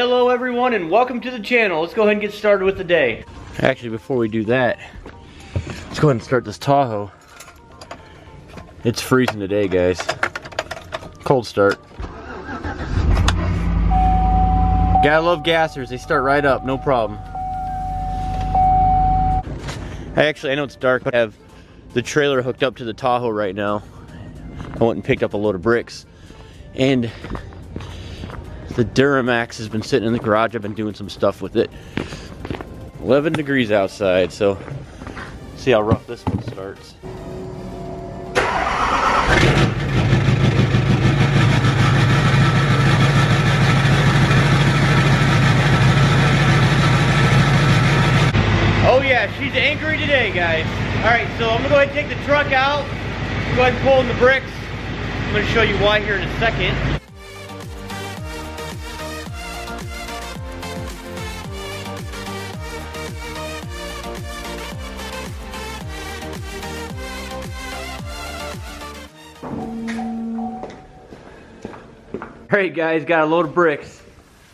Hello everyone and welcome to the channel. Let's go ahead and get started with the day. Actually, before we do that, let's go ahead and start this Tahoe. It's freezing today, guys. Cold start. Gotta love gassers, they start right up, no problem. I know it's dark, but I have the trailer hooked up to the Tahoe right now. I went and picked up a load of bricks, and the Duramax has been sitting in the garage. I've been doing some stuff with it. 11 degrees outside, so see how rough this one starts. Oh yeah, she's angry today, guys. Alright, so I'm gonna go ahead and take the truck out. Go ahead and pull in the bricks. I'm gonna show you why here in a second. Alright guys, got a load of bricks.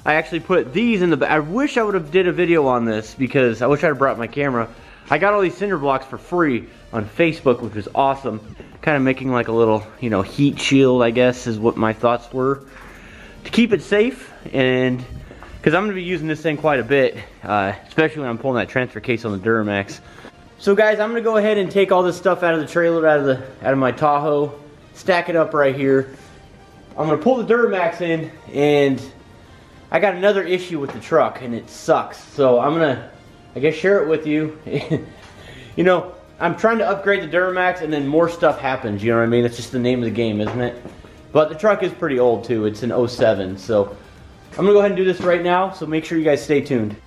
I actually put these in the back. I wish I would have did a video on this because I wish I had brought my camera. I got all these cinder blocks for free on Facebook, which was awesome. Kind of making like a little, you know, heat shield, I guess, is what my thoughts were. To keep it safe, and because I'm going to be using this thing quite a bit, especially when I'm pulling that transfer case on the Duramax. So guys, I'm going to go ahead and take all this stuff out of the trailer, out of my Tahoe, stack it up right here. I'm going to pull the Duramax in, and I got another issue with the truck, and it sucks. So I'm going to, I guess, share it with you. You know, I'm trying to upgrade the Duramax, and then more stuff happens, you know what I mean? It's just the name of the game, isn't it? But the truck is pretty old, too. It's an 07, so I'm going to go ahead and do this right now, so make sure you guys stay tuned.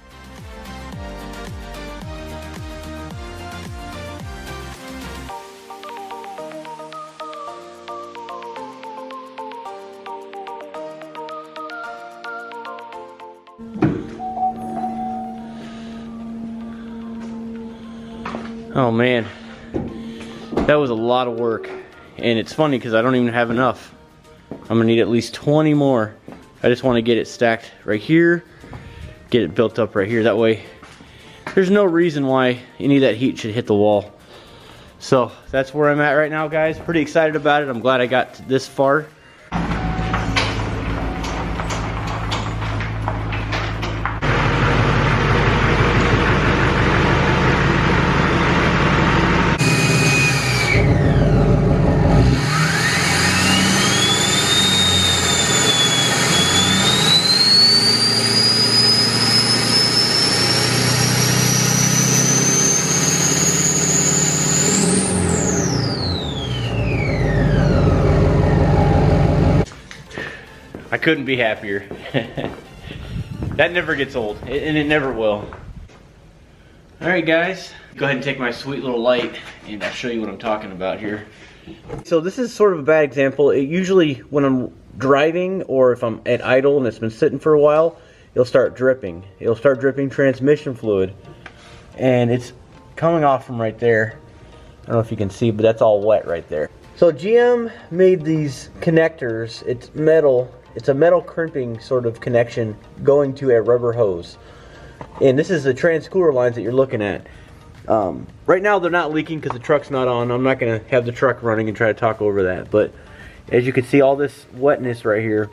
Oh man, that was a lot of work, and it's funny because I don't even have enough. I'm gonna need at least 20 more. I just want to get it stacked right here, get it built up right here. That way, there's no reason why any of that heat should hit the wall. So that's where I'm at right now, guys. Pretty excited about it. I'm glad I got this far. I couldn't be happier. That never gets old, and it never will. Alright guys, go ahead and take my sweet little light, and I'll show you what I'm talking about here. So this is sort of a bad example. Usually when I'm driving, or if I'm at idle and it's been sitting for a while, it'll start dripping. It'll start dripping transmission fluid, and it's coming off from right there. I don't know if you can see, but that's all wet right there. So GM made these connectors. It's metal. It's a metal crimping sort of connection going to a rubber hose. And this is the Transcooler lines that you're looking at. Right now they're not leaking because the truck's not on. I'm not going to have the truck running and try to talk over that. But as you can see, all this wetness right here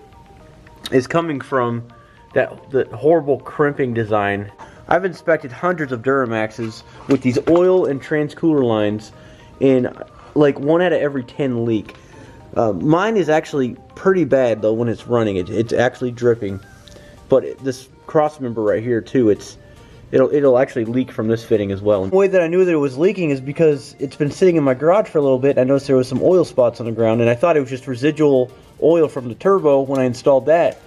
is coming from the horrible crimping design. I've inspected hundreds of Duramaxes with these oil and Transcooler lines, and like 1 out of every 10 leak. Mine is actually pretty bad though when it's running. It's actually dripping. But this cross member right here too, it'll actually leak from this fitting as well. The way that I knew that it was leaking is because it's been sitting in my garage for a little bit. I noticed there was some oil spots on the ground, and I thought it was just residual oil from the turbo when I installed that.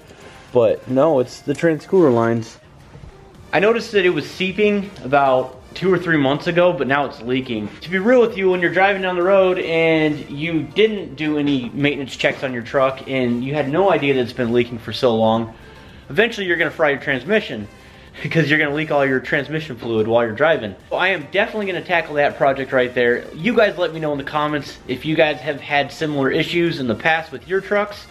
But no, it's the Transcooler lines. I noticed that it was seeping about 2 or 3 months ago, but now it's leaking. To be real with you, when you're driving down the road and you didn't do any maintenance checks on your truck and you had no idea that it's been leaking for so long, eventually you're gonna fry your transmission because you're gonna leak all your transmission fluid while you're driving. So I am definitely gonna tackle that project right there. You guys let me know in the comments if you guys have had similar issues in the past with your trucks.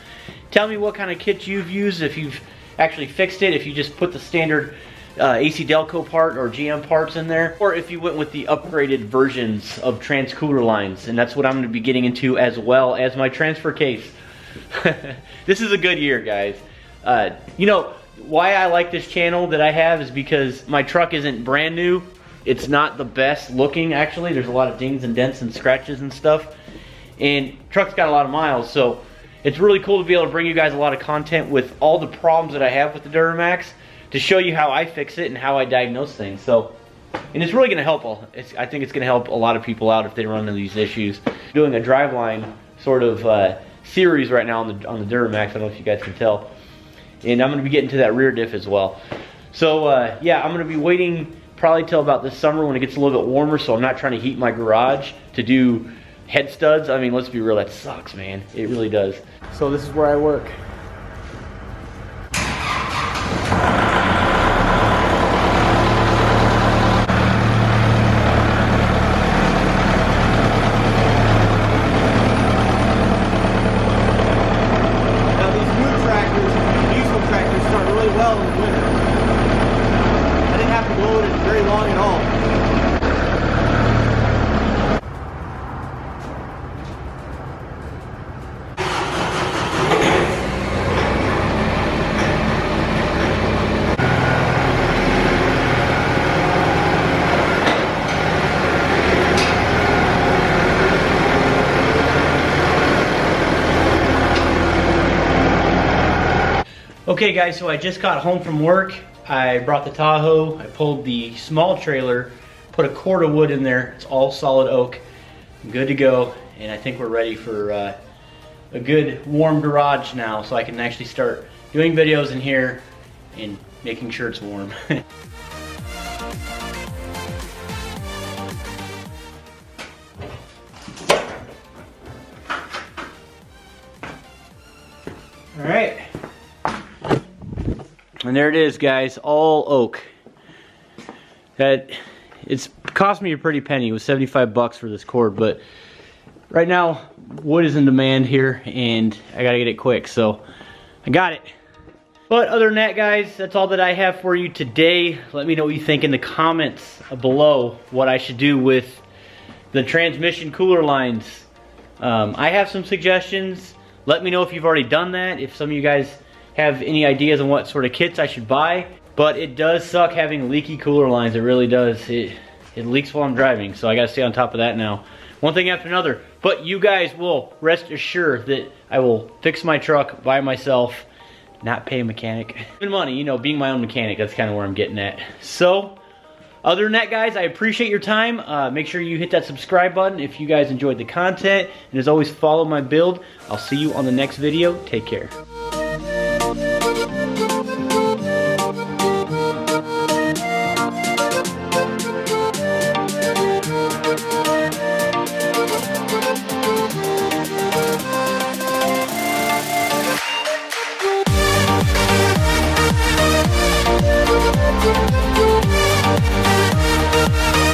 Tell me what kind of kits you've used, if you've actually fixed it, if you just put the standard AC Delco part or GM parts in there, or if you went with the upgraded versions of transcooler lines. And that's what I'm going to be getting into, as well as my transfer case. This is a good year, guys. You know, why I like this channel that I have is because my truck isn't brand new. It's not the best looking, actually. There's a lot of dings and dents and scratches and stuff. And truck's got a lot of miles, so it's really cool to be able to bring you guys a lot of content with all the problems that I have with the Duramax, to show you how I fix it and how I diagnose things. So, and it's really going to help. I think it's going to help a lot of people out if they run into these issues. Doing a driveline sort of series right now on the Duramax. I don't know if you guys can tell. And I'm going to be getting to that rear diff as well. So yeah, I'm going to be waiting probably till about this summer when it gets a little bit warmer, so I'm not trying to heat my garage to do head studs. I mean, let's be real, that sucks, man. It really does. So this is where I work. Okay guys, so I just got home from work. I brought the Tahoe, I pulled the small trailer, put a cord of wood in there. It's all solid oak. I'm good to go, and I think we're ready for a good warm garage now, so I can actually start doing videos in here and making sure it's warm. All right. And there it is, guys, all oak. It's cost me a pretty penny. It was 75 bucks for this cord, but right now wood is in demand here and I gotta get it quick, so I got it. But other than that, guys, that's all that I have for you today. Let me know what you think in the comments below, what I should do with the transmission cooler lines. I have some suggestions. Let me know if you've already done that, if some of you guys have any ideas on what sort of kits I should buy. But it does suck having leaky cooler lines. It really does. It leaks while I'm driving, so I gotta stay on top of that now. One thing after another. But you guys will rest assured that I will fix my truck by myself, not pay a mechanic. Even money, you know, being my own mechanic, that's kind of where I'm getting at. So, other than that, guys, I appreciate your time. Make sure you hit that subscribe button if you guys enjoyed the content. And as always, follow my build. I'll see you on the next video. Take care.